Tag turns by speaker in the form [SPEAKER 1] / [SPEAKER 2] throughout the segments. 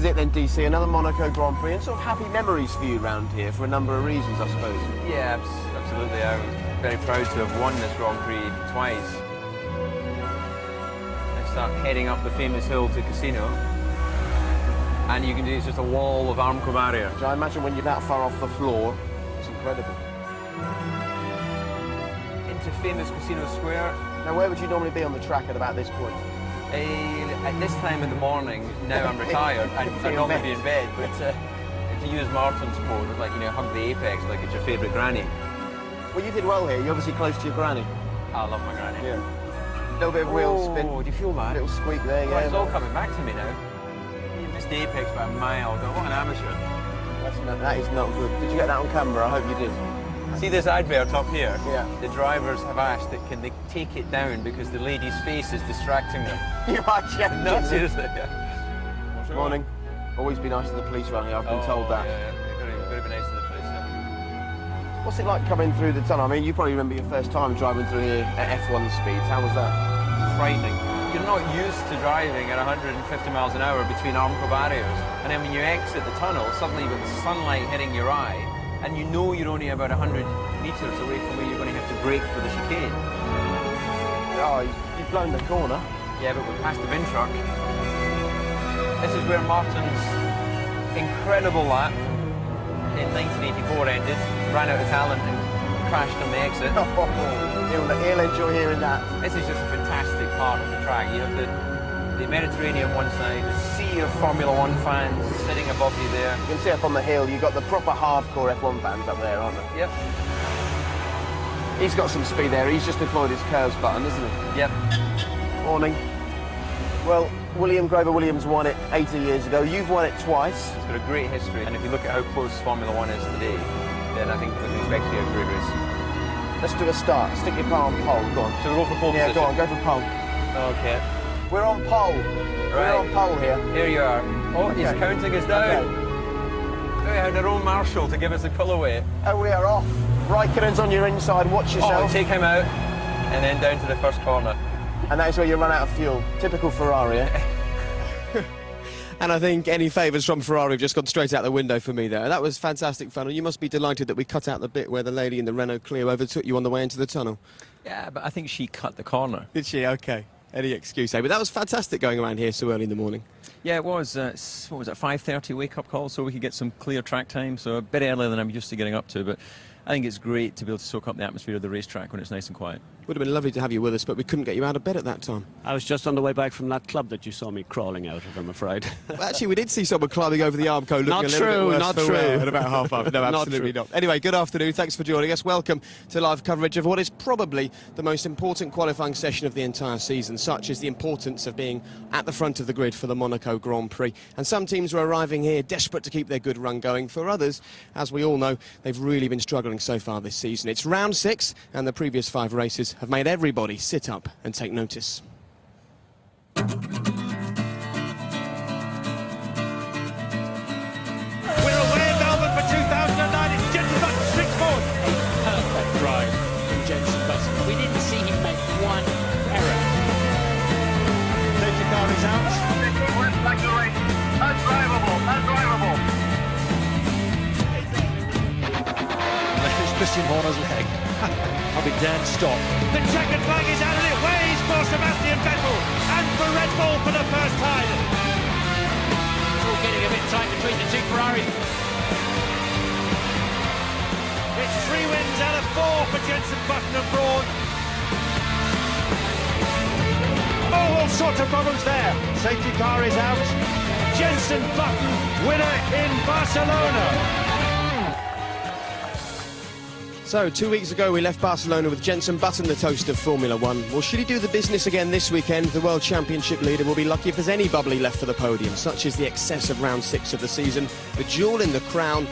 [SPEAKER 1] is it then, DC, another Monaco Grand Prix, and sort of happy memories for you around here for a number of reasons, I suppose.
[SPEAKER 2] Yeah, absolutely. I was very proud to have won this Grand Prix twice. I start heading up the famous hill to Casino, and you can do, it's just a wall of Armco barrier.
[SPEAKER 1] Which I imagine when you're that far off the floor, it's incredible.
[SPEAKER 2] Into famous Casino Square.
[SPEAKER 1] Now, where would you normally be on the track at about this point?
[SPEAKER 2] At this time in the morning, now I'm retired, I'd normally be in bed, but to use Martin's quote, it's like, you know, hug the apex like it's your favourite granny.
[SPEAKER 1] Well, you did well here. You're obviously close to your granny.
[SPEAKER 2] I love my granny.
[SPEAKER 1] Yeah. A little bit of wheel spin.
[SPEAKER 2] Oh, do you feel that?
[SPEAKER 1] Little squeak there,
[SPEAKER 2] Well,
[SPEAKER 1] yeah.
[SPEAKER 2] it's all coming back to me now. You missed the apex by a mile. What an amateur.
[SPEAKER 1] That is not good. Did you get that on camera? I hope you did.
[SPEAKER 2] See this advert up here?
[SPEAKER 1] Yeah.
[SPEAKER 2] The drivers have asked that can they take it down because the lady's face is distracting them.
[SPEAKER 1] You are joking.
[SPEAKER 2] No, seriously. Yeah.
[SPEAKER 1] Morning. Always be nice to the police around here. I've been told that.
[SPEAKER 2] Yeah, you've got to be nice to the police. Yeah.
[SPEAKER 1] What's it like coming through the tunnel? I mean, you probably remember your first time driving through here at F1 speeds. How was that?
[SPEAKER 2] Frightening. You're not used to driving at 150 miles an hour between Armco barriers, and then when you exit the tunnel, suddenly with the sunlight hitting your eye, and you know you're only about 100 metres away from where you're going to have to brake for the chicane.
[SPEAKER 1] Oh, you've blown the corner.
[SPEAKER 2] Yeah, but we're past the bin truck. This is where Martin's incredible lap in 1984 ended, ran out of talent and crashed on the exit.
[SPEAKER 1] He'll enjoy hearing that.
[SPEAKER 2] This is just a fantastic part of the track. You have the Mediterranean one side, the sea of Formula One fans sitting above you there.
[SPEAKER 1] You can see up on the hill, you've got the proper hardcore F1 fans up there, aren't there?
[SPEAKER 2] Yep.
[SPEAKER 1] He's got some speed there. He's just deployed his curves button, isn't he?
[SPEAKER 2] Yep.
[SPEAKER 1] Morning. Well, William Grover Williams won it 80 years ago. You've won it twice.
[SPEAKER 2] It's got a great history, and if you look at how close Formula One is today, then I think we can expect to be a great race.
[SPEAKER 1] Let's do a start. Stick your car on pole. Go on.
[SPEAKER 2] So we go for pole
[SPEAKER 1] Yeah,
[SPEAKER 2] position?
[SPEAKER 1] go on. Go for pole.
[SPEAKER 2] Okay.
[SPEAKER 1] We're on pole.
[SPEAKER 2] Right.
[SPEAKER 1] We're on pole here.
[SPEAKER 2] Here you are. Oh,
[SPEAKER 1] Okay.
[SPEAKER 2] he's counting us down.
[SPEAKER 1] Okay.
[SPEAKER 2] We had our own marshal to give us a pull away.
[SPEAKER 1] And we are off. Raikkonen's on your inside. Watch yourself.
[SPEAKER 2] Oh, take him out, and then down to the first corner.
[SPEAKER 1] And that is where you run out of fuel. Typical Ferrari, eh? And I think any favours from Ferrari have just gone straight out the window for me there. That was fantastic fun, and you must be delighted that we cut out the bit where the lady in the Renault Clio overtook you on the way into the tunnel.
[SPEAKER 2] Yeah, but I think she cut the corner.
[SPEAKER 1] Did she? OK. Any excuse, eh? But that was fantastic going around here so early in the morning.
[SPEAKER 2] Yeah, it was. What was it, 5:30 wake-up call, so we could get some clear track time. So a bit earlier than I'm used to getting up to, but I think it's great to be able to soak up the atmosphere of the racetrack when it's nice and quiet.
[SPEAKER 1] Would have been lovely to have you with us, but we couldn't get you out of bed at that time.
[SPEAKER 3] I was just on the way back from that club that you saw me crawling out of, I'm afraid.
[SPEAKER 1] Well, actually, we did see someone climbing over the Armco looking
[SPEAKER 3] Not
[SPEAKER 1] a little
[SPEAKER 3] true,
[SPEAKER 1] bit worse
[SPEAKER 3] not
[SPEAKER 1] for
[SPEAKER 3] true.
[SPEAKER 1] wear at about 5:30. No,
[SPEAKER 3] Not
[SPEAKER 1] absolutely
[SPEAKER 3] true.
[SPEAKER 1] not. Anyway, good afternoon. Thanks for joining us. Welcome to live coverage of what is probably the most important qualifying session of the entire season. Such is the importance of being at the front of the grid for the Monaco Grand Prix. And some teams are arriving here desperate to keep their good run going. For others, as we all know, they've really been struggling so far this season. It's round 6, and the previous 5 races have made everybody sit up and take notice.
[SPEAKER 4] Winner of Wales Melbourne for 2009 is Jensen Button, strict forward.
[SPEAKER 5] A perfect drive from Jensen Button. We didn't see him make one error.
[SPEAKER 4] Safety car is out.
[SPEAKER 6] Undrivable.
[SPEAKER 4] It's Christian Horner's leg. Probably Dan stop. The checkered flag is out of it. Ways for Sebastian Vettel and for Red Bull for the first time.
[SPEAKER 5] It's all getting a bit tight between the two Ferraris.
[SPEAKER 4] It's 3 wins out of 4 for Jensen Button and Brawn. Oh, all sorts of problems there. Safety car is out. Jensen Button, winner in Barcelona.
[SPEAKER 1] So, 2 weeks ago we left Barcelona with Jensen Button the toast of Formula One. Well, should he do the business again this weekend? The World Championship leader will be lucky if there's any bubbly left for the podium, such as the excess of round 6 of the season, the jewel in the crown,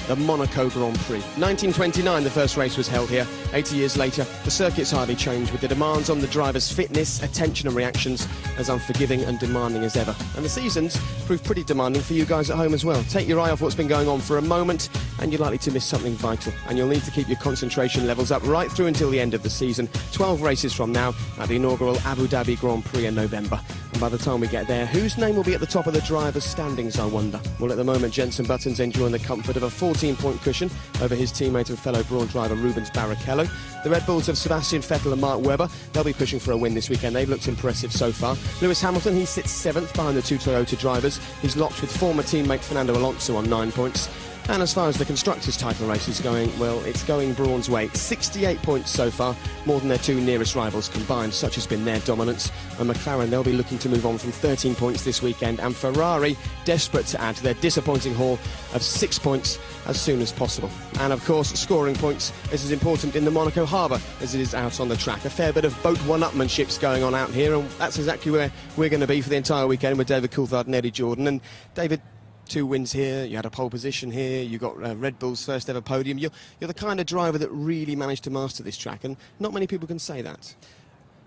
[SPEAKER 1] the Monaco Grand Prix. 1929 the first race was held here. 80 years later, the circuit's hardly changed, with the demands on the drivers' fitness, attention and reactions as unforgiving and demanding as ever. And the season's proved pretty demanding for you guys at home as well. Take your eye off what's been going on for a moment and you're likely to miss something vital. And you'll need to keep your concentration levels up right through until the end of the season. 12 races from now at the inaugural Abu Dhabi Grand Prix in November. And by the time we get there, whose name will be at the top of the drivers' standings, I wonder? Well, at the moment, Jenson Button's enjoying the comfort of a 14-point cushion over his teammate and fellow Brawn driver Rubens Barrichello. The Red Bulls of Sebastian Vettel and Mark Webber, they'll be pushing for a win this weekend. They've looked impressive so far. Lewis Hamilton, he sits 7th behind the two Toyota drivers. He's locked with former teammate Fernando Alonso on 9 points. And as far as the Constructors' title race is going, well, it's going Brawn's way. 68 points so far, more than their two nearest rivals combined. Such has been their dominance. And McLaren, they'll be looking to move on from 13 points this weekend. And Ferrari, desperate to add to their disappointing haul of 6 points as soon as possible. And of course, scoring points is as important in the Monaco harbour as it is out on the track. A fair bit of boat one-upmanship's going on out here, and that's exactly where we're going to be for the entire weekend with David Coulthard and Eddie Jordan. And David, 2 wins here, you had a pole position here, you got Red Bull's first ever podium. You're the kind of driver that really managed to master this track, and not many people can say that.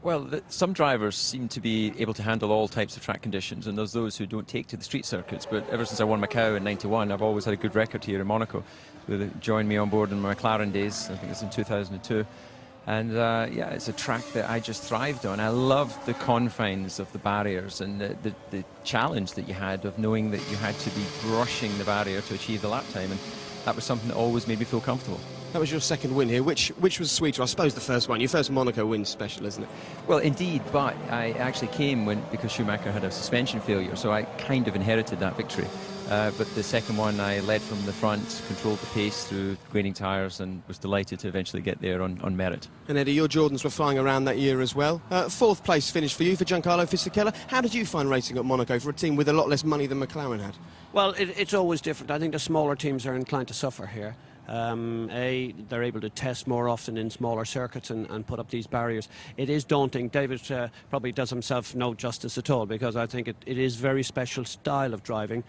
[SPEAKER 6] Well, some drivers seem to be able to handle all types of track conditions, and there's those who don't take to the street circuits. But ever since I won Macau in '91, I've always had a good record here in Monaco. They joined me on board in my McLaren days, I think it's in 2002. And yeah, it's a track that I just thrived on. I loved the confines of the barriers and the challenge that you had of knowing that you had to be brushing the barrier to achieve the lap time. And that was something that always made me feel comfortable.
[SPEAKER 1] That was your second win here. Which was sweeter? I suppose the first one. Your first Monaco win's special, isn't it?
[SPEAKER 6] Well, indeed, but I actually came because Schumacher had a suspension failure, so I kind of inherited that victory. But the second one, I led from the front, controlled the pace through grading tyres, and was delighted to eventually get there on merit.
[SPEAKER 1] And Eddie, your Jordans were flying around that year as well. 4th place finish for you, for Giancarlo Fisichella. How did you find racing at Monaco for a team with a lot less money than McLaren had?
[SPEAKER 3] Well, it's always different. I think the smaller teams are inclined to suffer here. They're able to test more often in smaller circuits and put up these barriers. It is daunting. David probably does himself no justice at all, because I think it is very special style of driving.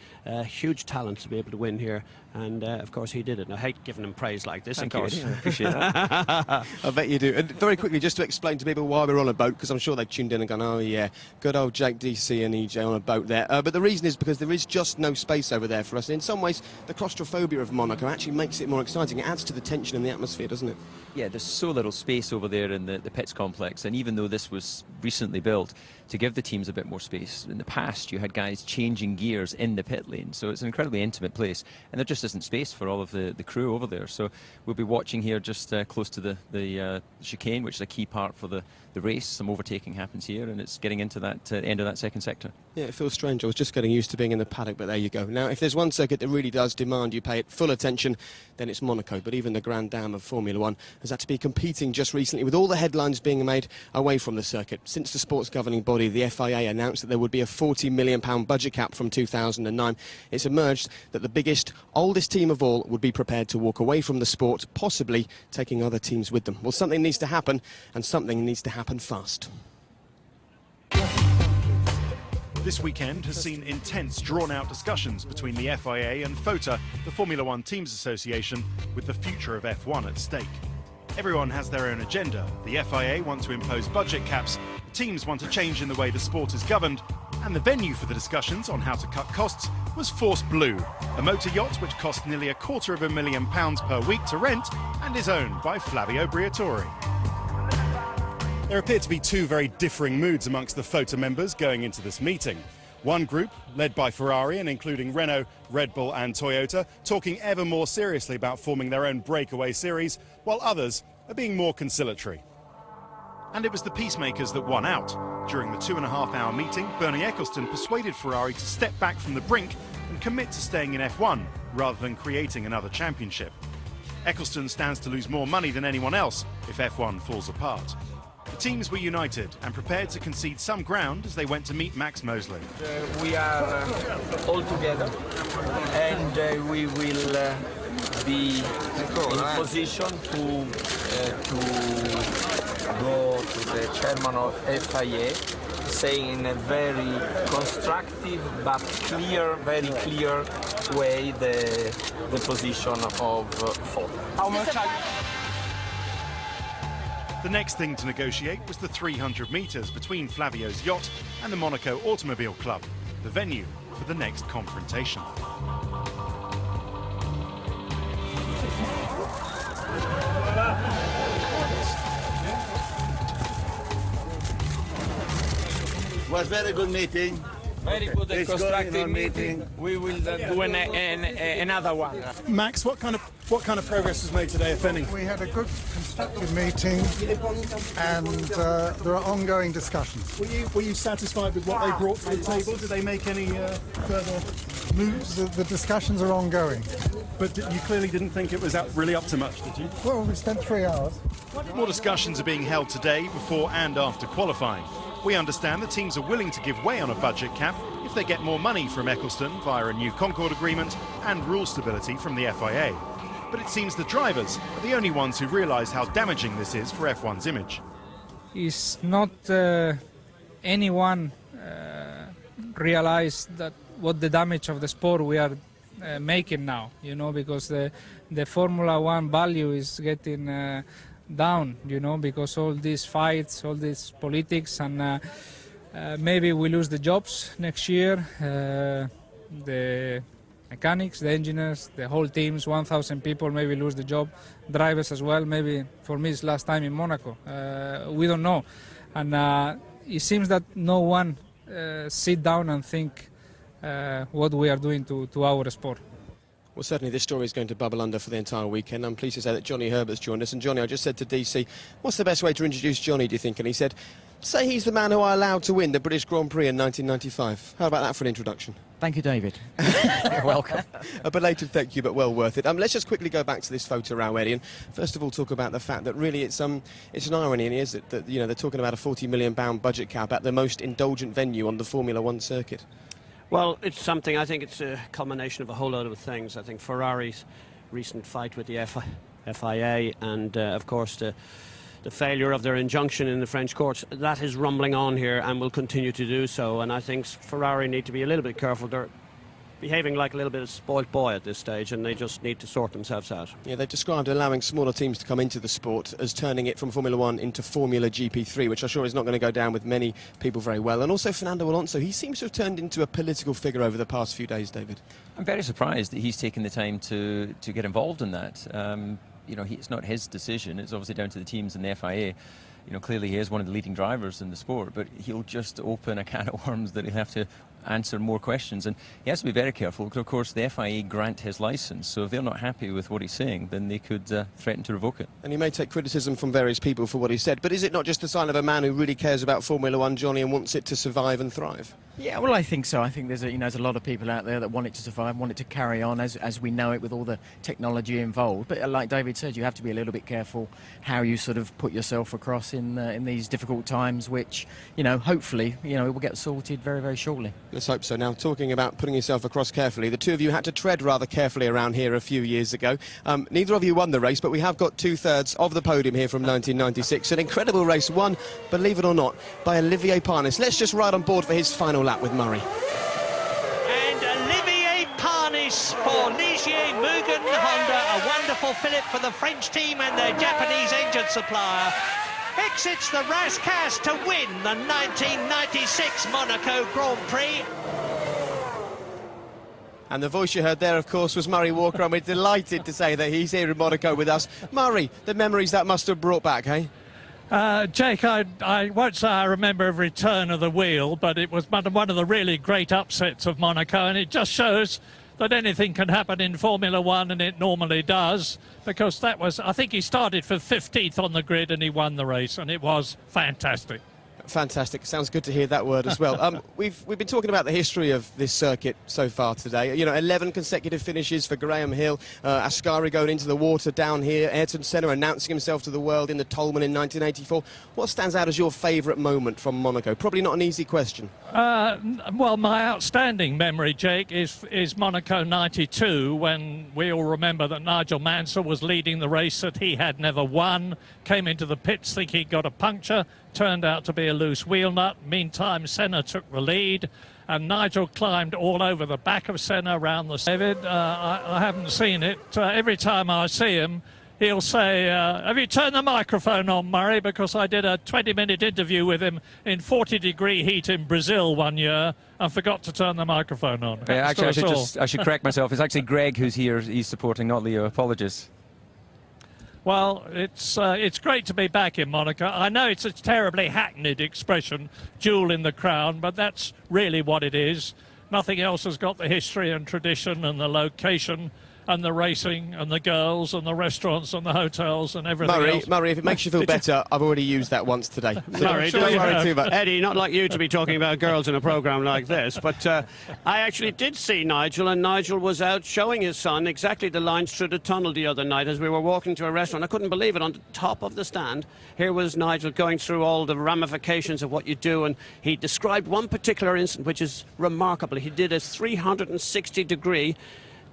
[SPEAKER 3] Huge talent to be able to win here, and of course he did it. And I hate giving him praise like this.
[SPEAKER 6] Thank
[SPEAKER 3] of course.
[SPEAKER 6] you. I appreciate that.
[SPEAKER 1] I bet you do. And very quickly, just to explain to people why we're on a boat, because I'm sure they've tuned in and gone, oh yeah, good old Jake DC and EJ on a boat there. But the reason is because there is just no space over there for us. And in some ways, the claustrophobia of Monaco actually makes it more exciting. It adds to the tension in the atmosphere, doesn't it?
[SPEAKER 6] Yeah, there's so little space over there in the pits complex, and even though this was recently built, to give the teams a bit more space. In the past, you had guys changing gears in the pit lane, so it's an incredibly intimate place, and there just isn't space for all of the crew over there. So we'll be watching here just close to the chicane, which is a key part for the race. Some overtaking happens here, and it's getting into that end of that second sector. Yeah, it feels strange. I was just getting used to being in the paddock, but there you go. Now, if there's one circuit that really does demand you pay it full attention, then it's Monaco. But even the Grand Dame of Formula One has had to be competing just recently with all the headlines being made away from the circuit. Since the sports governing body, the FIA, announced that there would be a £40 million budget cap from 2009, it's emerged that the biggest, oldest team of all would be prepared to walk away from the sport, possibly taking other teams with them. Well, something needs to happen, and something needs to happen fast.
[SPEAKER 7] This weekend has seen intense, drawn-out discussions between the FIA and FOTA, the Formula One Teams Association, with the future of F1 at stake. Everyone has their own agenda. The FIA want to impose budget caps, the teams want to change in the way the sport is governed, and the venue for the discussions on how to cut costs was Force Blue, a motor yacht which cost nearly £250,000 per week to rent and is owned by Flavio Briatore. There appear to be two very differing moods amongst the FOTA members going into this meeting. One group, led by Ferrari and including Renault, Red Bull and Toyota, talking ever more seriously about forming their own breakaway series, while others are being more conciliatory. And it was the peacemakers that won out. During the 2.5-hour meeting, Bernie Ecclestone persuaded Ferrari to step back from the brink and commit to staying in F1 rather than creating another championship. Ecclestone stands to lose more money than anyone else if F1 falls apart. The teams were united and prepared to concede some ground as they went to meet Max Mosley.
[SPEAKER 8] We are all together, and we will be in position to go to the chairman of FIA, saying in a very constructive but clear, very clear way the position of FOTA. How much?
[SPEAKER 7] The next thing to negotiate was the 300 metres between Flavio's yacht and the Monaco Automobile Club, the venue for the next confrontation.
[SPEAKER 9] was very good meeting.
[SPEAKER 8] Very good and
[SPEAKER 9] It's going
[SPEAKER 8] constructive
[SPEAKER 9] on
[SPEAKER 8] meeting. We will do another one.
[SPEAKER 7] Max, what kind of progress was made today, if any?
[SPEAKER 10] We had a good constructive meeting and there are ongoing discussions.
[SPEAKER 7] Were you satisfied with what they brought to the table? Did they make any further moves?
[SPEAKER 10] The discussions are ongoing.
[SPEAKER 7] But you clearly didn't think it was really up to much, did you?
[SPEAKER 10] Well, we spent 3 hours.
[SPEAKER 7] More discussions are being held today before and after qualifying. We understand the teams are willing to give way on a budget cap if they get more money from Eccleston via a new Concord agreement and rule stability from the FIA. But it seems the drivers are the only ones who realise how damaging this is for F1's image.
[SPEAKER 11] It's not anyone realize that what the damage of the sport we are making now, you know, because the Formula One value is getting down, you know, because all these fights, all these politics, and maybe we lose the jobs next year. The mechanics, the engineers, the whole teams, 1,000 people maybe lose the job. Drivers as well. Maybe for me it's last time in Monaco. We don't know, and it seems that no one sit down and think what we are doing to our sport.
[SPEAKER 1] Well, certainly this story is going to bubble under for the entire weekend. I'm pleased to say that Johnny Herbert's joined us. And Johnny, I just said to DC, what's the best way to introduce Johnny, do you think? And he said, say he's the man who I allowed to win the British Grand Prix in 1995. How about that for an introduction?
[SPEAKER 12] Thank you, David. You're welcome.
[SPEAKER 1] A belated thank you, but well worth it. Let's just quickly go back to this photo row, Eddie, and first of all talk about the fact that really it's an irony, is it, that you know, they're talking about a £40 million budget cap at the most indulgent venue on the Formula One circuit.
[SPEAKER 3] Well, it's something, I think it's a culmination of a whole lot of things. I think Ferrari's recent fight with the FIA and, of course, the failure of their injunction in the French courts, that is rumbling on here and will continue to do so. And I think Ferrari need to be a little bit careful. They're behaving like a little bit of a spoilt boy at this stage, and they just need to sort themselves out. Yeah, they've described allowing smaller teams to come into the sport as turning it from Formula One into Formula GP3, which I'm sure is not going to go down with many people very well. And also Fernando Alonso, he seems to have turned into a political figure over the past few days, David.
[SPEAKER 6] I'm very surprised that he's taken the time to get involved in that. You know, it's not his decision. It's obviously down to the teams and the FIA. You know, clearly he is one of the leading drivers in the sport, but he'll just open a can of worms that he'll have to answer more questions, and he has to be very careful because of course the FIA grant his licence, so if they're not happy with what he's saying then they could threaten to revoke it.
[SPEAKER 1] And he may take criticism from various people for what he said, but is it not just a sign of a man who really cares about Formula One, Johnny, and wants it to survive and thrive?
[SPEAKER 12] Yeah, well, I think so. I think there's a lot of people out there that want it to survive, want it to carry on as we know it with all the technology involved. But like David said, you have to be a little bit careful how you sort of put yourself across in these difficult times, which, you know, hopefully, you know, it will get sorted very, very shortly.
[SPEAKER 1] Let's hope so. Now, talking about putting yourself across carefully, the two of you had to tread rather carefully around here a few years ago. Neither of you won the race, but we have got 2/3 of the podium here from 1996. An incredible race won, believe it or not, by Olivier Panis. Let's just ride on board for his final lap with Murray.
[SPEAKER 4] And Olivier Panis for Ligier Mugen Honda, a wonderful fillip for the French team and their Japanese engine supplier. Exits the Rascasse to win the 1996 Monaco Grand Prix.
[SPEAKER 1] And the voice you heard there, of course, was Murray Walker, and we're delighted to say that he's here in Monaco with us. Murray, the memories that must have brought back, eh?
[SPEAKER 13] Jake, I won't say I remember every turn of the wheel, but it was one of the really great upsets of Monaco, and it just shows that anything can happen in Formula One, and it normally does, because that was, I think he started for 15th on the grid and he won the race, and it was fantastic.
[SPEAKER 1] Fantastic. Sounds good to hear that word as well. We've been talking about the history of this circuit so far today. You know, 11 consecutive finishes for Graham Hill, Ascari going into the water down here, Ayrton Senna announcing himself to the world in the Tolman in 1984. What stands out as your favourite moment from Monaco? Probably not an easy question.
[SPEAKER 13] Well, my outstanding memory, Jake, is Monaco 92, when we all remember that Nigel Mansell was leading the race that he had never won, came into the pits thinking he'd got a puncture, turned out to be a loose wheel nut. Meantime, Senna took the lead, and Nigel climbed all over the back of Senna around the... David, I haven't seen it. Every time I see him, he'll say, have you turned the microphone on, Murray? Because I did a 20-minute interview with him in 40-degree heat in Brazil one year and forgot to turn the microphone on.
[SPEAKER 6] Yeah, actually, I should correct myself. It's actually Greg who's here. He's supporting, not Leo. Apologies.
[SPEAKER 13] Well, it's great to be back in Monaco. I know it's a terribly hackneyed expression, jewel in the crown, but that's really what it is. Nothing else has got the history and tradition and the location and the racing and the girls and the restaurants and the hotels and everything else.
[SPEAKER 1] Murray, if it makes you feel better, I've already used that once today. So
[SPEAKER 3] Murray,
[SPEAKER 1] don't worry too much.
[SPEAKER 3] Eddie, not like you to be talking about girls in a programme like this, but I actually did see Nigel, and Nigel was out showing his son exactly the lines through the tunnel the other night as we were walking to a restaurant. I couldn't believe it. On the top of the stand, here was Nigel going through all the ramifications of what you do, and he described one particular incident which is remarkable. He did a 360-degree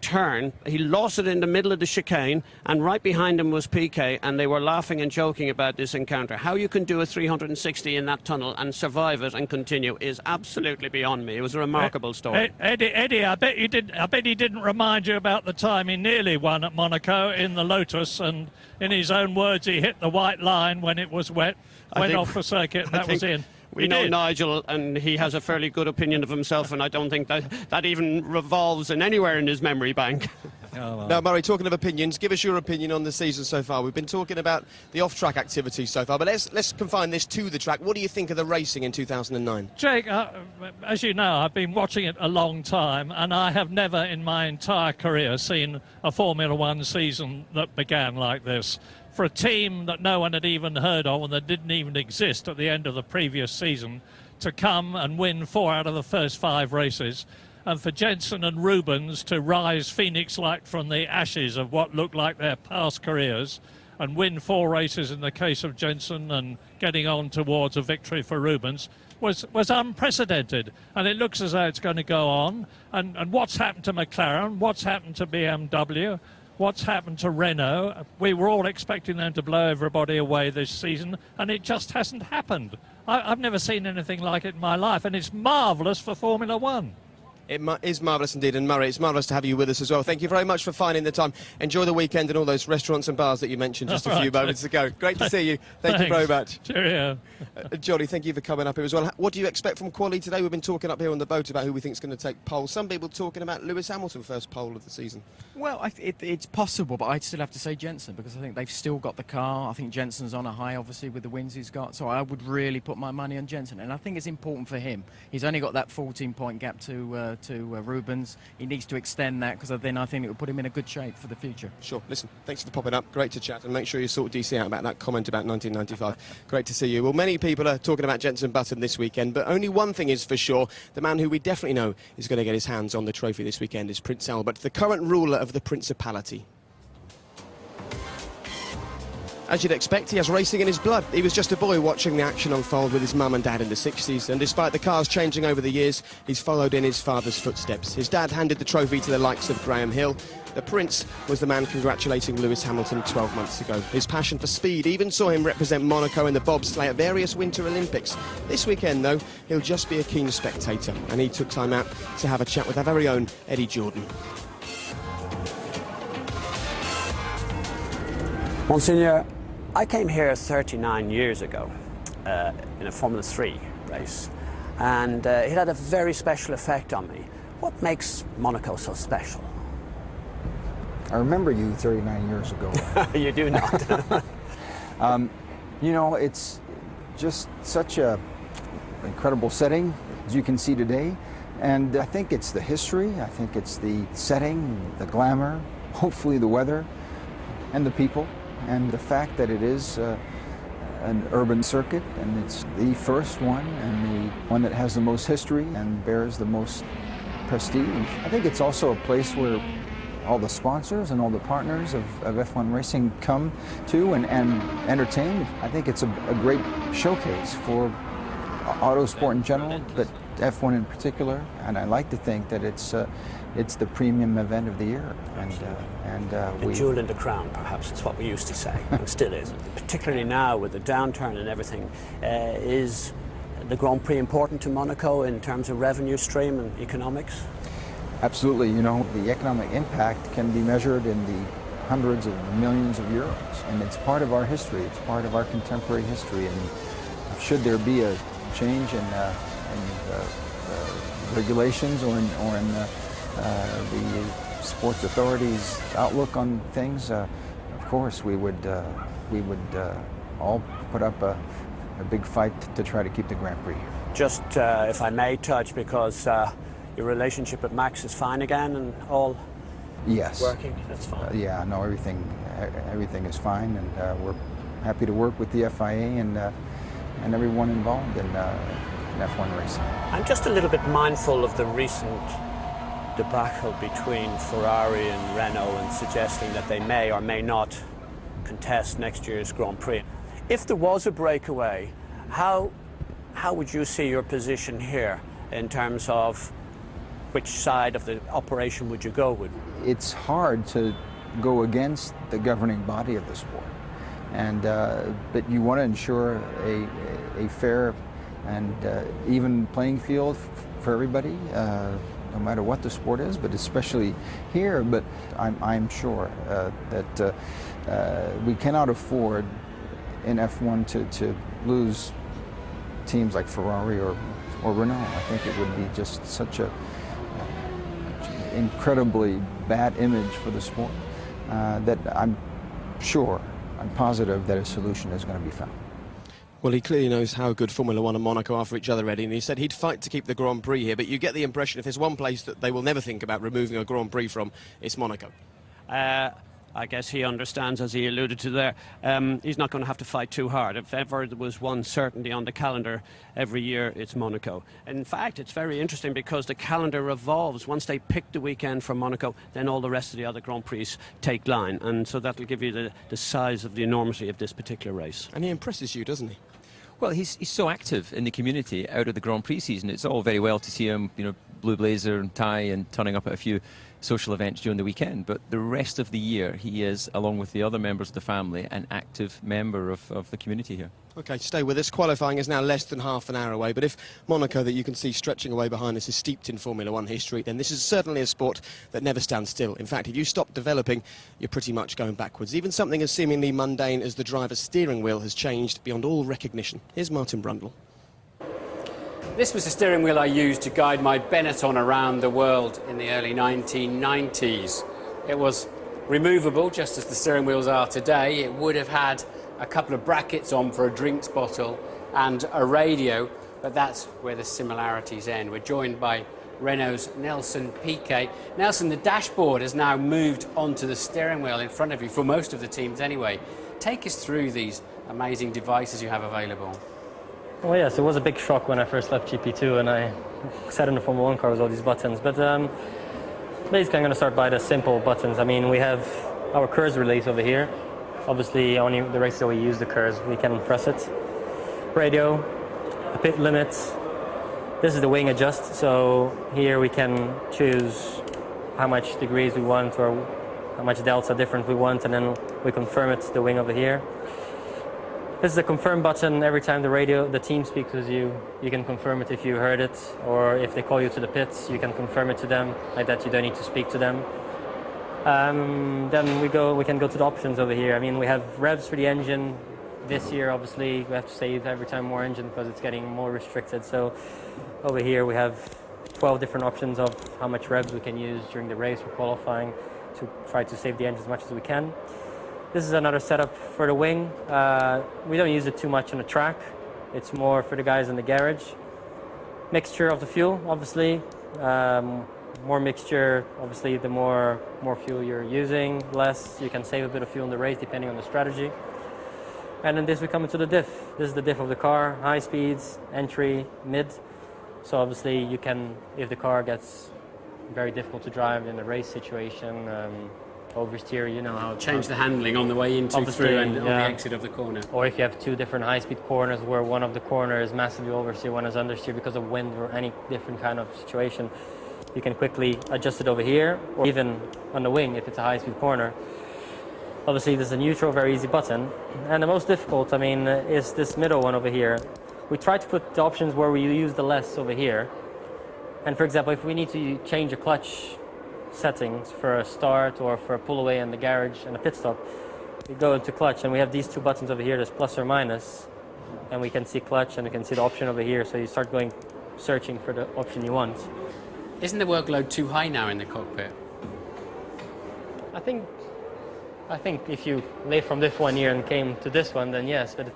[SPEAKER 3] turn. He lost it in the middle of the chicane, and right behind him was PK, and they were laughing and joking about this encounter. How you can do a 360 in that tunnel and survive it and continue is absolutely beyond me. It was a remarkable story.
[SPEAKER 13] Eddie, I bet he didn't remind you about the time he nearly won at Monaco in the Lotus, and in his own words, he hit the white line when it was wet, went off the circuit, and that was in.
[SPEAKER 3] We know Nigel, and he has a fairly good opinion of himself, and I don't think that even revolves in anywhere in his memory bank.
[SPEAKER 1] Now, Murray, talking of opinions, give us your opinion on the season so far. We've been talking about the off-track activities so far, but let's confine this to the track. What do you think of the racing in 2009?
[SPEAKER 13] Jake, as you know, I've been watching it a long time, and I have never in my entire career seen a Formula One season that began like this. For a team that no one had even heard of and that didn't even exist at the end of the previous season to come and win 4 out of the first 5 races, and for Jenson and Rubens to rise phoenix-like from the ashes of what looked like their past careers and win 4 races in the case of Jenson and getting on towards a victory for Rubens was unprecedented. And it looks as though it's going to go on. And what's happened to McLaren, what's happened to BMW, what's happened to Renault? We were all expecting them to blow everybody away this season, and it just hasn't happened. I've never seen anything like it in my life, and it's marvellous for Formula One.
[SPEAKER 1] It is marvellous indeed, and Murray, it's marvellous to have you with us as well. Thank you very much for finding the time. Enjoy the weekend and all those restaurants and bars that you mentioned just a few moments ago. Great to see you. Thank you very much.
[SPEAKER 13] Cheerio.
[SPEAKER 1] Johnny, thank you for coming up here as well. What do you expect from quali today? We've been talking up here on the boat about who we think is going to take pole. Some people talking about Lewis Hamilton first pole of the season.
[SPEAKER 12] Well, it's possible, but I'd still have to say Jenson, because I think they've still got the car. I think Jenson's on a high, obviously, with the wins he's got. So I would really put my money on Jenson, and I think it's important for him. He's only got that 14-point gap to Rubens. He needs to extend that, because then I think it will put him in a good shape for the future.
[SPEAKER 1] Sure. Listen, thanks for popping up. Great to chat, and make sure you sort DC out about that comment about 1995. Great to see you. Well, many people are talking about Jenson Button this weekend, but only one thing is for sure. The man who we definitely know is going to get his hands on the trophy this weekend is Prince Albert, the current ruler of the Principality. As you'd expect, he has racing in his blood. He was just a boy watching the action unfold with his mum and dad in the 60s, and despite the cars changing over the years, he's followed in his father's footsteps. His dad handed the trophy to the likes of Graham Hill. The Prince was the man congratulating Lewis Hamilton 12 months ago. His passion for speed even saw him represent Monaco in the bobsleigh at various Winter Olympics. This weekend, though, he'll just be a keen spectator, and he took time out to have a chat with our very own Eddie Jordan.
[SPEAKER 3] Monsignor, I came here 39 years ago in a Formula 3 race, and it had a very special effect on me. What makes Monaco so special?
[SPEAKER 9] I remember you 39 years ago.
[SPEAKER 3] You do not.
[SPEAKER 9] You know, it's just such a incredible setting, as you can see today. And I think it's the history, I think it's the setting, the glamour, hopefully the weather, and the people. And the fact that it is an urban circuit, and it's the first one, and the one that has the most history and bears the most prestige. I think it's also a place where all the sponsors and all the partners of F1 racing come to and entertain. I think it's a great showcase for auto sport in general, but F1 in particular, and I like to think that it's the premium event of the year.
[SPEAKER 3] The jewel in the crown, perhaps, is what we used to say, and still is. Particularly now with the downturn and everything, is the Grand Prix important to Monaco in terms of revenue stream and economics?
[SPEAKER 9] Absolutely. You know, the economic impact can be measured in the hundreds of millions of euros, and it's part of our history. It's part of our contemporary history, and should there be a change in regulations or in the sports authorities' outlook on things, course, we would all put up a big fight to try to keep the Grand Prix.
[SPEAKER 3] Just, if I may touch, because your relationship with Max is fine again and all
[SPEAKER 9] yes.
[SPEAKER 3] working, that's fine.
[SPEAKER 9] Yeah, no, everything is fine, and we're happy to work with the FIA and everyone involved in F1 racing.
[SPEAKER 3] I'm just a little bit mindful of the recent debacle between Ferrari and Renault and suggesting that they may or may not contest next year's Grand Prix. If there was a breakaway, how would you see your position here in terms of which side of the operation would you go with?
[SPEAKER 9] It's hard to go against the governing body of the sport, and but you want to ensure a fair and even playing field for everybody, no matter what the sport is, but especially here. But I'm sure that we cannot afford in F1 to lose teams like Ferrari or Renault. I think it would be just such a incredibly bad image for the sport that I'm positive that a solution is going to be found.
[SPEAKER 1] Well, he clearly knows how good Formula One and Monaco are for each other, Eddie, and he said he'd fight to keep the Grand Prix here, but you get the impression if there's one place that they will never think about removing a Grand Prix from, it's Monaco.
[SPEAKER 3] I guess he understands, as he alluded to there, he's not going to have to fight too hard. If ever there was one certainty on the calendar every year, it's Monaco. In fact, it's very interesting because the calendar revolves. Once they pick the weekend for Monaco, then all the rest of the other Grand Prix take line. And so that'll give you the size of the enormity of this particular race.
[SPEAKER 1] And he impresses you, doesn't he?
[SPEAKER 6] Well, he's so active in the community out of the Grand Prix season. It's all very well to see him, blue blazer and tie and turning up at a few social events during the weekend, but the rest of the year he is, along with the other members of the family, an active member of the community here.
[SPEAKER 1] OK, stay with us. Qualifying is now less than half an hour away, but if Monaco, that you can see stretching away behind us, is steeped in Formula One history, then this is certainly a sport that never stands still. In fact, if you stop developing, you're pretty much going backwards. Even something as seemingly mundane as the driver's steering wheel has changed beyond all recognition. Here's Martin Brundle.
[SPEAKER 14] This was the steering wheel I used to guide my Benetton around the world in the early 1990s. It was removable, just as the steering wheels are today. It would have had a couple of brackets on for a drinks bottle and a radio, but that's where the similarities end. We're joined by Renault's Nelson Piquet. Nelson, the dashboard has now moved onto the steering wheel in front of you, for most of the teams anyway. Take us through these amazing devices you have available.
[SPEAKER 15] Well, yes, it was a big shock when I first left GP2 and I sat in a Formula 1 car with all these buttons. But basically, I'm going to start by the simple buttons. I mean, we have our KERS release over here. Obviously, only the races that we use the KERS, we can press it. Radio, the pit limits. This is the wing adjust. So here we can choose how much degrees we want or how much delta different we want, and then we confirm it, the wing over here. This is the confirm button. Every time the team speaks with you, you can confirm it if you heard it, or if they call you to the pits, you can confirm it to them. Like that, you don't need to speak to them. Then we can go to the options over here. I mean, we have revs for the engine. This year, obviously, we have to save every time more engine because it's getting more restricted. So over here, we have 12 different options of how much revs we can use during the race or qualifying to try to save the engine as much as we can. This is another setup for the wing. We don't use it too much on the track. It's more for the guys in the garage. Mixture of the fuel, obviously. More mixture, obviously, the more fuel you're using, less you can save a bit of fuel in the race depending on the strategy. And then this, we come into the diff. This is the diff of the car, high speeds, entry, mid. So obviously you can, if the car gets very difficult to drive in a race situation, oversteer, you know how...
[SPEAKER 14] Change the handling on the way into, through, and on the exit of the corner.
[SPEAKER 15] Or if you have two different high-speed corners where one of the corners is massively oversteer, one is understeer because of wind or any different kind of situation, you can quickly adjust it over here, or even on the wing if it's a high-speed corner. Obviously, there's a neutral, very easy button. And the most difficult, I mean, is this middle one over here. We try to put the options where we use the less over here. And for example, if we need to change a clutch settings for a start or for a pull away in the garage and a pit stop, we go into clutch and we have these two buttons over here, there's plus or minus, and we can see clutch and we can see the option over here, so you start searching for the option you want.
[SPEAKER 14] Isn't the workload too high now in the cockpit?
[SPEAKER 15] I think I think if you leave from this one year and came to this one, then yes. But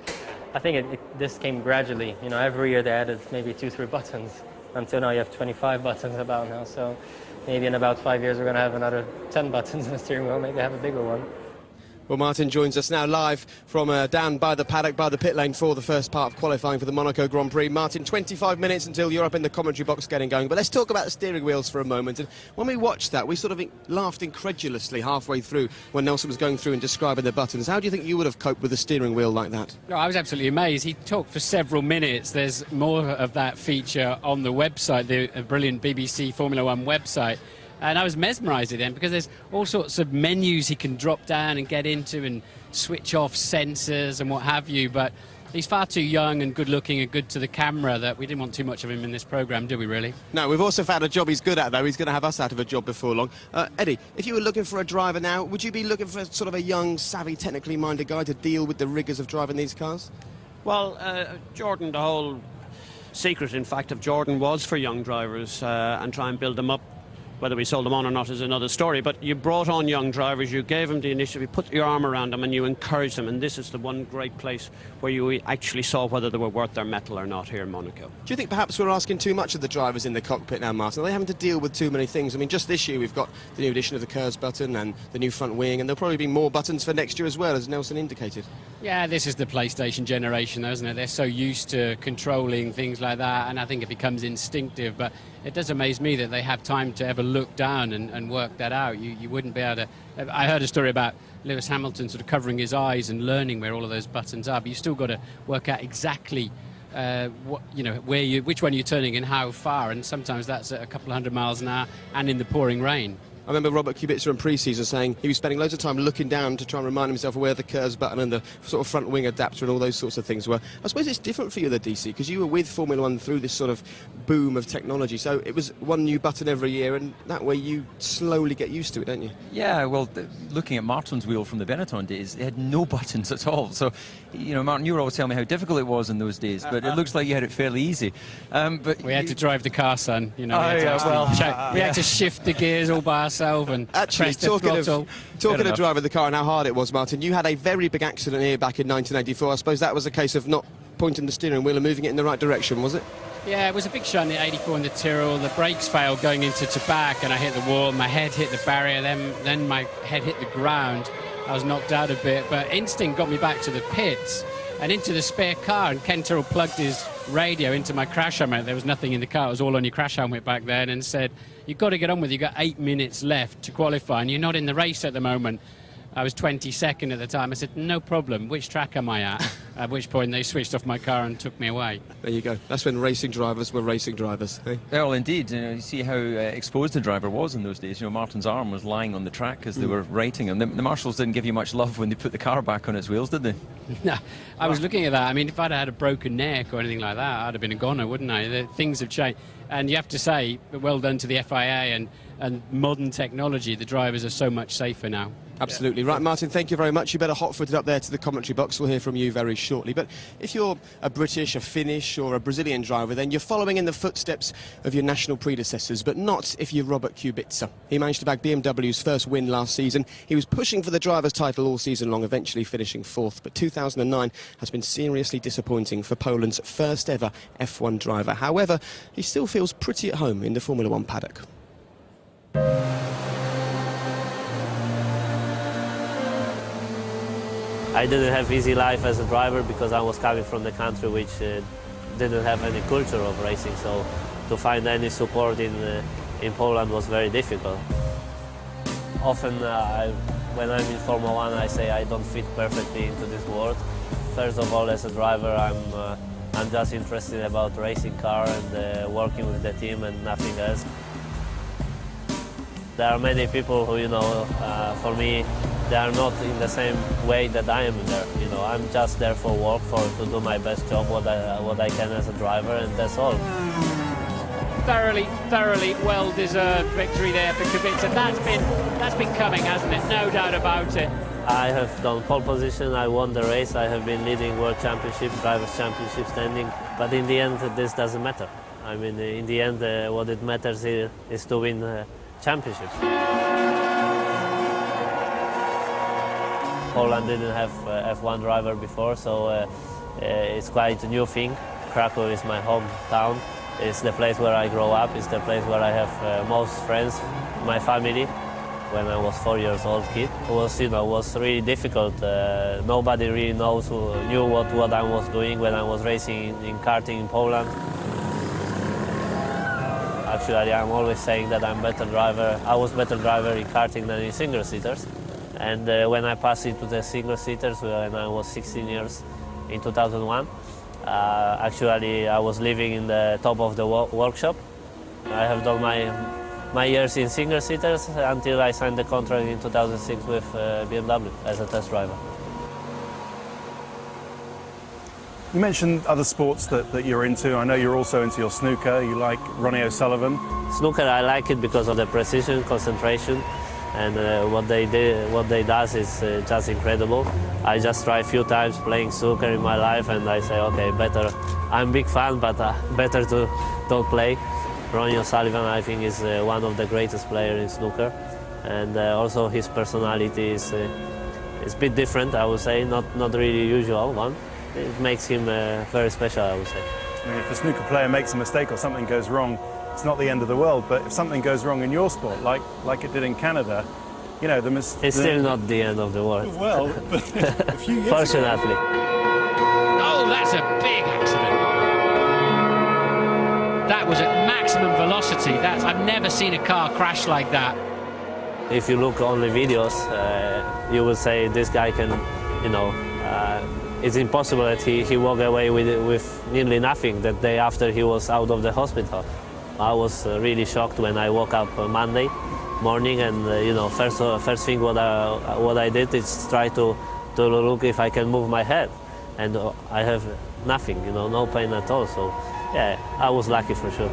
[SPEAKER 15] I think this came gradually. You know, every year they added maybe 2-3 buttons. Until now you have 25 buttons about now. So maybe in about 5 years we're going to have another 10 buttons in the steering wheel. Maybe have a bigger one.
[SPEAKER 1] Well, Martin joins us now live from down by the paddock, by the pit lane for the first part of qualifying for the Monaco Grand Prix. Martin, 25 minutes until you're up in the commentary box getting going. But let's talk about the steering wheels for a moment. And when we watched that, we sort of laughed incredulously halfway through when Nelson was going through and describing the buttons. How do you think you would have coped with a steering wheel like that?
[SPEAKER 16] No, I was absolutely amazed. He talked for several minutes. There's more of that feature on the website, the brilliant BBC Formula One website. And I was mesmerised at him because there's all sorts of menus he can drop down and get into and switch off sensors and what have you. But he's far too young and good looking and good to the camera that we didn't want too much of him in this programme, do we really?
[SPEAKER 1] No, we've also found a job he's good at, though. He's going to have us out of a job before long. Eddie, if you were looking for a driver now, would you be looking for sort of a young, savvy, technically minded guy to deal with the rigours of driving these cars?
[SPEAKER 3] Well, Jordan, the whole secret, in fact, of Jordan was for young drivers and try and build them up. Whether we sold them on or not is another story, but you brought on young drivers, you gave them the initiative, you put your arm around them and you encouraged them, and this is the one great place where you actually saw whether they were worth their mettle or not here in Monaco.
[SPEAKER 1] Do you think perhaps we're asking too much of the drivers in the cockpit now, Martin? Are they having to deal with too many things? I mean, just this year we've got the new addition of the KERS button and the new front wing, and there'll probably be more buttons for next year as well, as Nelson indicated.
[SPEAKER 16] Yeah, this is the PlayStation generation, though, isn't it? They're so used to controlling things like that, and I think it becomes instinctive, but it does amaze me that they have time to ever look down and work that out. You wouldn't be able to... I heard a story about Lewis Hamilton sort of covering his eyes and learning where all of those buttons are, but you still got to work out exactly which one you're turning and how far, and sometimes that's at a couple of 100 miles an hour and in the pouring rain.
[SPEAKER 1] I remember Robert Kubica in pre-season saying he was spending loads of time looking down to try and remind himself of where the KERS button and the sort of front wing adapter and all those sorts of things were. I suppose it's different for you, the DC, because you were with Formula One through this sort of boom of technology. So it was one new button every year, and that way you slowly get used to it, don't you?
[SPEAKER 6] Yeah, well, looking at Martin's wheel from the Benetton days, it had no buttons at all. So, you know, Martin, you were always telling me how difficult it was in those days, but it looks like you had it fairly easy.
[SPEAKER 16] But we had to drive the car, son. You know, we had to shift the gears all by ourselves and
[SPEAKER 1] actually talking of driving the car and how hard it was, Martin, you had a very big accident here back in 1984. I suppose that was a case of not pointing the steering wheel and moving it in the right direction, was it?
[SPEAKER 16] Yeah, it was a big shot in the 84 in the Tyrrell. The brakes failed going into Tabac and I hit the wall. My head hit the barrier, then my head hit the ground. I was knocked out a bit, but instinct got me back to the pits and into the spare car, and Ken Tyrrell plugged his radio into my crash helmet. There was nothing in the car, it was all on your crash helmet back then, and said, you've got to get on with it. You've got 8 minutes left to qualify and you're not in the race at the moment. I was 22nd at the time. I said, no problem, which track am I at? At which point they switched off my car and took me away.
[SPEAKER 1] There you go. That's when racing drivers were racing drivers. Eh?
[SPEAKER 6] Well, indeed. You see how exposed the driver was in those days. You know, Martin's arm was lying on the track as they were righting him. The marshals didn't give you much love when they put the car back on its wheels, did they?
[SPEAKER 16] No, I was looking at that. I mean, if I'd had a broken neck or anything like that, I'd have been a goner, wouldn't I? Things have changed. And you have to say, well done to the FIA and modern technology. The drivers are so much safer now.
[SPEAKER 1] Absolutely. Right, Martin, thank you very much. You better hot-foot it up there to the commentary box. We'll hear from you very shortly. But if you're a British, a Finnish or a Brazilian driver, then you're following in the footsteps of your national predecessors, but not if you're Robert Kubica. He managed to bag BMW's first win last season. He was pushing for the driver's title all season long, eventually finishing fourth. But 2009 has been seriously disappointing for Poland's first ever F1 driver. However, he still feels pretty at home in the Formula One paddock.
[SPEAKER 17] I didn't have easy life as a driver because I was coming from the country which didn't have any culture of racing, so to find any support in Poland was very difficult. Often when I'm in Formula One I say I don't fit perfectly into this world. First of all, as a driver I'm just interested about racing car and working with the team and nothing else. There are many people who, you know, for me, they are not in the same way that I am there. You know, I'm just there for work, to do my best job, what I can as a driver, and that's all.
[SPEAKER 16] Thoroughly well-deserved victory there for Kubica. That's been coming, hasn't it? No doubt about it.
[SPEAKER 17] I have done pole position, I won the race, I have been leading World Championship, Drivers' Championship standing, but in the end this doesn't matter. I mean, in the end what it matters here is to win championships. Poland didn't have F1 driver before, so it's quite a new thing. Krakow is my hometown. It's the place where I grew up. It's the place where I have most friends, my family. When I was 4 years old kid, it was really difficult. Nobody really knew what I was doing when I was racing in karting in Poland. Actually, I'm always saying that I was better driver in karting than in single-seaters. And when I passed into the single-seaters when I was 16 years in 2001, actually I was living in the top of the workshop. I have done my years in single-seaters until I signed the contract in 2006 with BMW as a test driver.
[SPEAKER 7] You mentioned other sports that you're into. I know you're also into your snooker. You like Ronnie O'Sullivan.
[SPEAKER 17] Snooker, I like it because of the precision, concentration, and what they does is just incredible. I just tried a few times playing snooker in my life, and I say, okay, better. I'm a big fan, but better to don't play. Ronnie O'Sullivan, I think, is one of the greatest players in snooker, and also his personality is a bit different, I would say, not really usual one. It makes him very special, I would say.
[SPEAKER 7] I mean, if a snooker player makes a mistake or something goes wrong, it's not the end of the world. But if something goes wrong in your sport, like it did in Canada, you know,
[SPEAKER 17] it's still not the end of the world.
[SPEAKER 7] Well, a few years
[SPEAKER 17] fortunately.
[SPEAKER 16] Oh, that's a big accident. That was at maximum velocity. I've never seen a car crash like that.
[SPEAKER 17] If you look only videos, you will say this guy can, it's impossible that he walked away with nearly nothing that day after he was out of the hospital. I was really shocked when I woke up Monday morning, and first thing what I did is try to look if I can move my head, and I have nothing, no pain at all. So yeah, I was lucky for sure.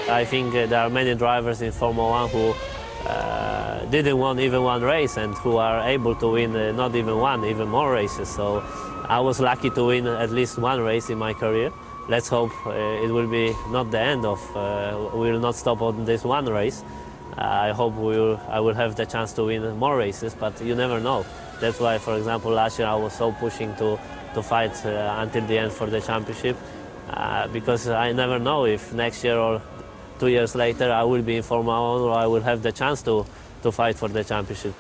[SPEAKER 17] I think there are many drivers in Formula 1 who didn't win even one race and who are able to win not even one, even more races. So I was lucky to win at least one race in my career. Let's hope it will be not the end of, we will not stop on this one race. I hope I will have the chance to win more races, but you never know. That's why, for example, last year I was so pushing to fight until the end for the championship, because I never know if next year or 2 years later I will be in Formula 1 or I will have the chance to fight for the championship.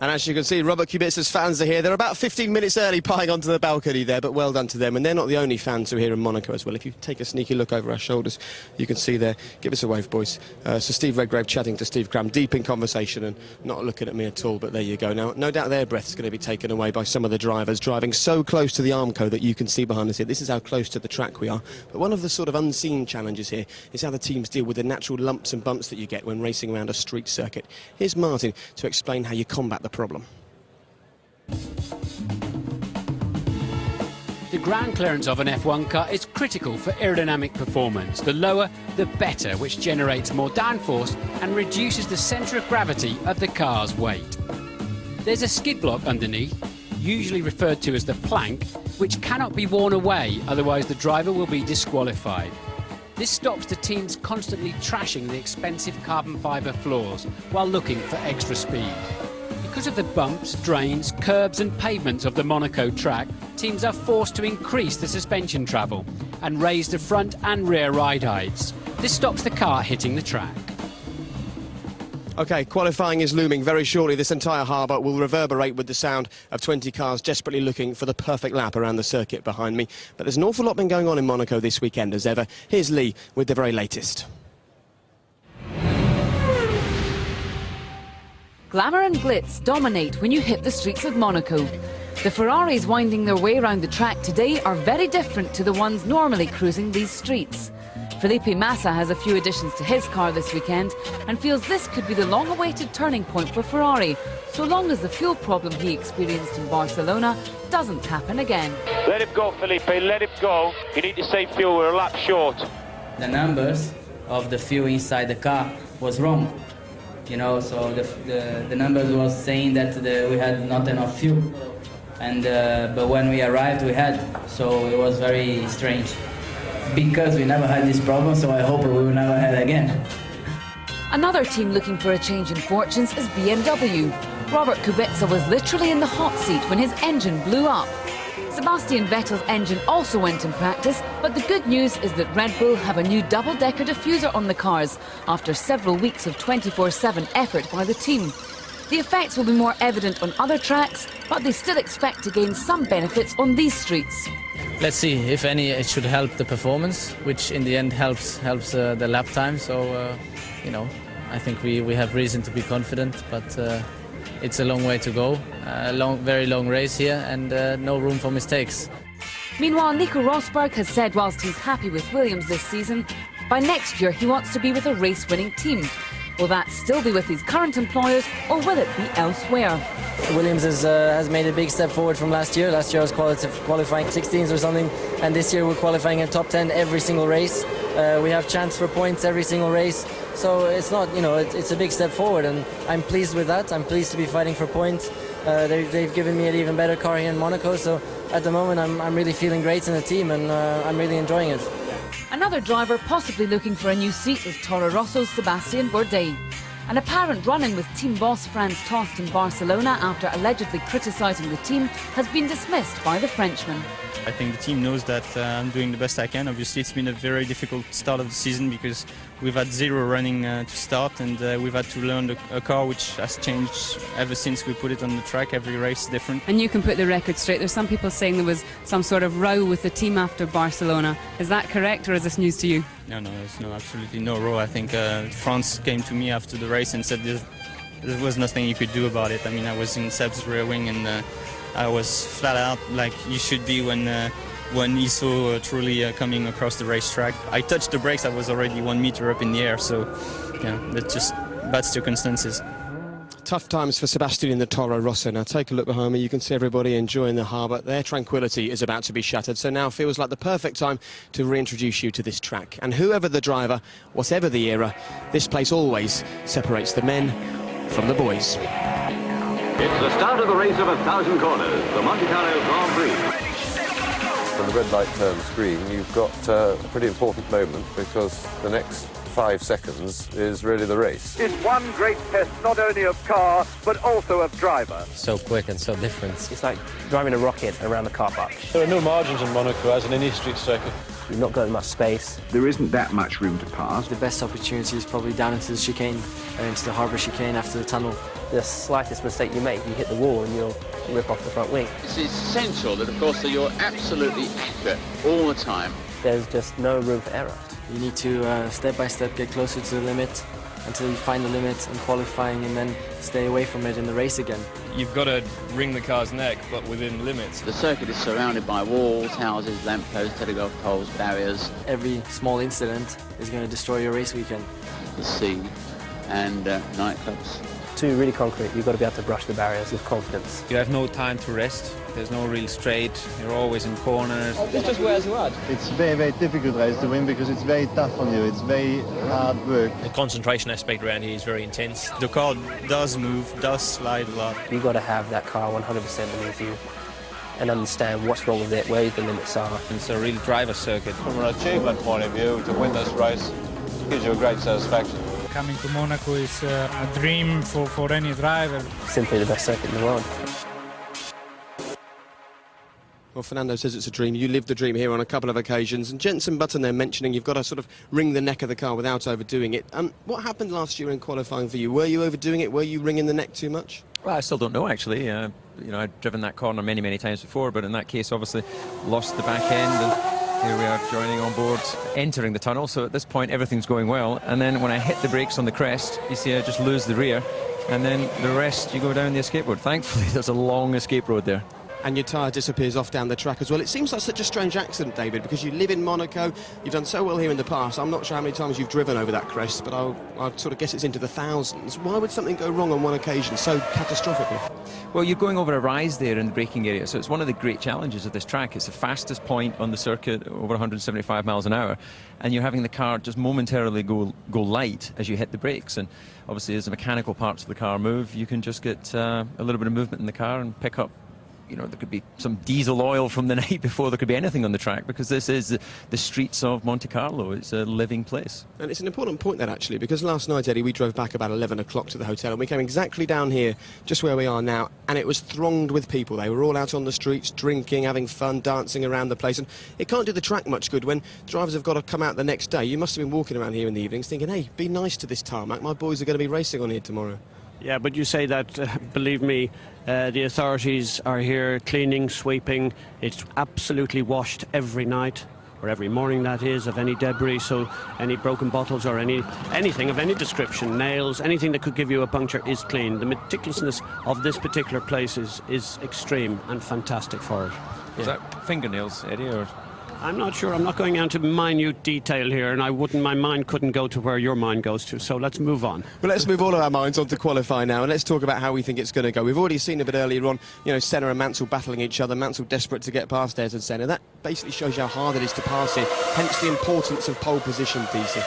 [SPEAKER 1] And as you can see, Robert Kubica's fans are here. They're about 15 minutes early piling onto the balcony there, but well done to them. And they're not the only fans who are here in Monaco as well. If you take a sneaky look over our shoulders, you can see there. Give us a wave, boys. So Steve Redgrave chatting to Steve Cram, deep in conversation and not looking at me at all, but there you go. Now, no doubt their breath's going to be taken away by some of the drivers driving so close to the Armco that you can see behind us here. This is how close to the track we are. But one of the sort of unseen challenges here is how the teams deal with the natural lumps and bumps that you get when racing around a street circuit. Here's Martin to explain how you combat the problem.
[SPEAKER 14] The ground clearance of an F1 car is critical for aerodynamic performance. The lower, the better, which generates more downforce and reduces the centre of gravity of the car's weight. There's a skid block underneath, usually referred to as the plank, which cannot be worn away, otherwise the driver will be disqualified. This stops the teams constantly trashing the expensive carbon fibre floors while looking for extra speed. Because of the bumps, drains, curbs and pavements of the Monaco track, teams are forced to increase the suspension travel and raise the front and rear ride heights. This stops the car hitting the track.
[SPEAKER 1] OK, qualifying is looming very shortly. This entire harbour will reverberate with the sound of 20 cars desperately looking for the perfect lap around the circuit behind me. But there's an awful lot been going on in Monaco this weekend as ever. Here's Lee with the very latest.
[SPEAKER 18] Glamour and glitz dominate when you hit the streets of Monaco. The Ferraris winding their way around the track today are very different to the ones normally cruising these streets. Felipe Massa has a few additions to his car this weekend and feels this could be the long-awaited turning point for Ferrari, so long as the fuel problem he experienced in Barcelona doesn't happen again.
[SPEAKER 19] Let him go, Felipe, let him go. You need to save fuel, we're a lap short.
[SPEAKER 20] The numbers of the fuel inside the car was wrong. So the numbers was saying that we had not enough fuel, and but when we arrived we had, so it was very strange. Because we never had this problem, so I hope we will never have again.
[SPEAKER 18] Another team looking for a change in fortunes is BMW. Robert Kubica was literally in the hot seat when his engine blew up. Sebastian Vettel's engine also went in practice, but the good news is that Red Bull have a new double-decker diffuser on the cars after several weeks of 24/7 effort by the team. The effects will be more evident on other tracks, but they still expect to gain some benefits on these streets.
[SPEAKER 20] Let's see, if any, it should help the performance, which in the end helps the lap time. So, you know, I think we have reason to be confident, but it's a long way to go. Very long race here, and no room for mistakes.
[SPEAKER 18] Meanwhile, Nico Rosberg has said whilst he's happy with Williams this season, by next year he wants to be with a race-winning team. Will that still be with his current employers, or will it be elsewhere?
[SPEAKER 21] Williams has made a big step forward from last year. Last year I was qualifying 16th or something, and this year we're qualifying in top 10 every single race. We have chance for points every single race, so it's not, you know, it's a big step forward, and I'm pleased with that. I'm pleased to be fighting for points. They've given me an even better car here in Monaco, so at the moment I'm really feeling great in the team, and I'm really enjoying it.
[SPEAKER 18] Another driver possibly looking for a new seat is Toro Rosso's Sebastian Bourdais. An apparent run-in with team boss Franz Tost in Barcelona after allegedly criticising the team has been dismissed by the Frenchman.
[SPEAKER 22] I think the team knows that I'm doing the best I can. Obviously, it's been a very difficult start of the season because we've had zero running to start, and we've had to learn a car which has changed ever since we put it on the track. Every race is different.
[SPEAKER 23] And you can put the record straight. There's some people saying there was some sort of row with the team after Barcelona. Is that correct, or is this news to you?
[SPEAKER 22] No, there's absolutely no row. I think France came to me after the race and said there was nothing you could do about it. I mean, I was in Seb's rear wing, and I was flat out like you should be when he saw Trulli coming across the racetrack. I touched the brakes, I was already 1 meter up in the air, so yeah, that's just bad circumstances.
[SPEAKER 1] Tough times for Sebastian in the Toro Rosso. Now take a look behind me, you can see everybody enjoying the harbour. Their tranquility is about to be shattered, so now feels like the perfect time to reintroduce you to this track. And whoever the driver, whatever the era, this place always separates the men from the boys.
[SPEAKER 24] It's the start of the race of 1,000 corners, the Monte Carlo Grand Prix.
[SPEAKER 25] When the red light turns green, you've got a pretty important moment because the next 5 seconds is really the race.
[SPEAKER 24] It's one great test, not only of car, but also of driver.
[SPEAKER 26] So quick and so different. It's like driving a rocket around the car park.
[SPEAKER 27] There are no margins in Monaco as in any street circuit.
[SPEAKER 26] You've not got much space.
[SPEAKER 28] There isn't that much room to pass.
[SPEAKER 21] The best opportunity is probably down into the chicane, into the harbour chicane after the tunnel.
[SPEAKER 26] The slightest mistake you make, you hit the wall and you'll rip off the front wing.
[SPEAKER 29] It's essential that, of course, that you're absolutely accurate all the time.
[SPEAKER 26] There's just no room for error.
[SPEAKER 21] You need to, step by step, get closer to the limit until you find the limit in qualifying, and then stay away from it in the race again.
[SPEAKER 30] You've got to wring the car's neck, but within limits.
[SPEAKER 29] The circuit is surrounded by walls, houses, lampposts, telegraph poles, barriers.
[SPEAKER 21] Every small incident is going to destroy your race weekend.
[SPEAKER 29] The sea and nightclubs.
[SPEAKER 26] To really concrete, you've got to be able to brush the barriers with confidence.
[SPEAKER 31] You have no time to rest. There's no real straight. You're always in corners.
[SPEAKER 32] It just wears you out. It's very, very difficult race to win because it's very tough on you. It's very hard work.
[SPEAKER 31] The concentration aspect around here is very intense.
[SPEAKER 22] The car does move, does slide a lot.
[SPEAKER 26] You've got to have that car 100% beneath you and understand what's wrong with it, where the limits are.
[SPEAKER 31] It's a real driver circuit.
[SPEAKER 32] From an achievement point of view, to win this race gives you a great satisfaction.
[SPEAKER 11] Coming to Monaco is a dream for any driver.
[SPEAKER 26] Simply the best circuit in the world.
[SPEAKER 1] Well, Fernando says it's a dream. You lived the dream here on a couple of occasions. And Jenson Button there mentioning you've got to sort of wring the neck of the car without overdoing it. What happened last year in qualifying for you? Were you overdoing it? Were you wringing the neck too much?
[SPEAKER 6] Well, I still don't know, actually. You know, I've driven that corner many, many times before, but in that case, obviously, lost the back end. And here we are joining on board, entering the tunnel. So at this point, everything's going well. And then when I hit the brakes on the crest, you see I just lose the rear. And then the rest, you go down the escape road. Thankfully, there's a long escape road there.
[SPEAKER 1] And your tyre disappears off down the track as well. It seems like such a strange accident, David, because you live in Monaco, you've done so well here in the past. I'm not sure how many times you've driven over that crest, but I'd sort of guess it's into the thousands. Why would something go wrong on one occasion so catastrophically?
[SPEAKER 6] Well, you're going over a rise there in the braking area, so it's one of the great challenges of this track. It's the fastest point on the circuit, over 175 miles an hour, and you're having the car just momentarily go light as you hit the brakes. And obviously, as the mechanical parts of the car move, you can just get a little bit of movement in the car and pick up you know, there could be some diesel oil from the night before there could be anything on the track, because this is the streets of Monte Carlo. It's a living place.
[SPEAKER 1] And it's an important point that, actually, because last night, Eddie, we drove back about 11 o'clock to the hotel, and we came exactly down here, just where we are now, and it was thronged with people. They were all out on the streets, drinking, having fun, dancing around the place, and it can't do the track much good when drivers have got to come out the next day. You must have been walking around here in the evenings thinking, hey, be nice to this tarmac, my boys are going to be racing on here tomorrow.
[SPEAKER 2] Yeah, but you say that, believe me, the authorities are here cleaning, sweeping. It's absolutely washed every night, or every morning that is, of any debris, so any broken bottles or anything of any description, nails, anything that could give you a puncture is clean. The meticulousness of this particular place is extreme and fantastic for it.
[SPEAKER 6] Is that fingernails, Eddie, or...?
[SPEAKER 2] I'm not sure. I'm not going into minute detail here, and my mind couldn't go to where your mind goes to, so let's move on.
[SPEAKER 1] Well, let's move all of our minds on to qualify now, and let's talk about how we think it's going to go. We've already seen a bit earlier on, you know, Senna and Mansell battling each other, Mansell desperate to get past Ayrton Senna. That basically shows you how hard it is to pass here, hence the importance of pole position, DC.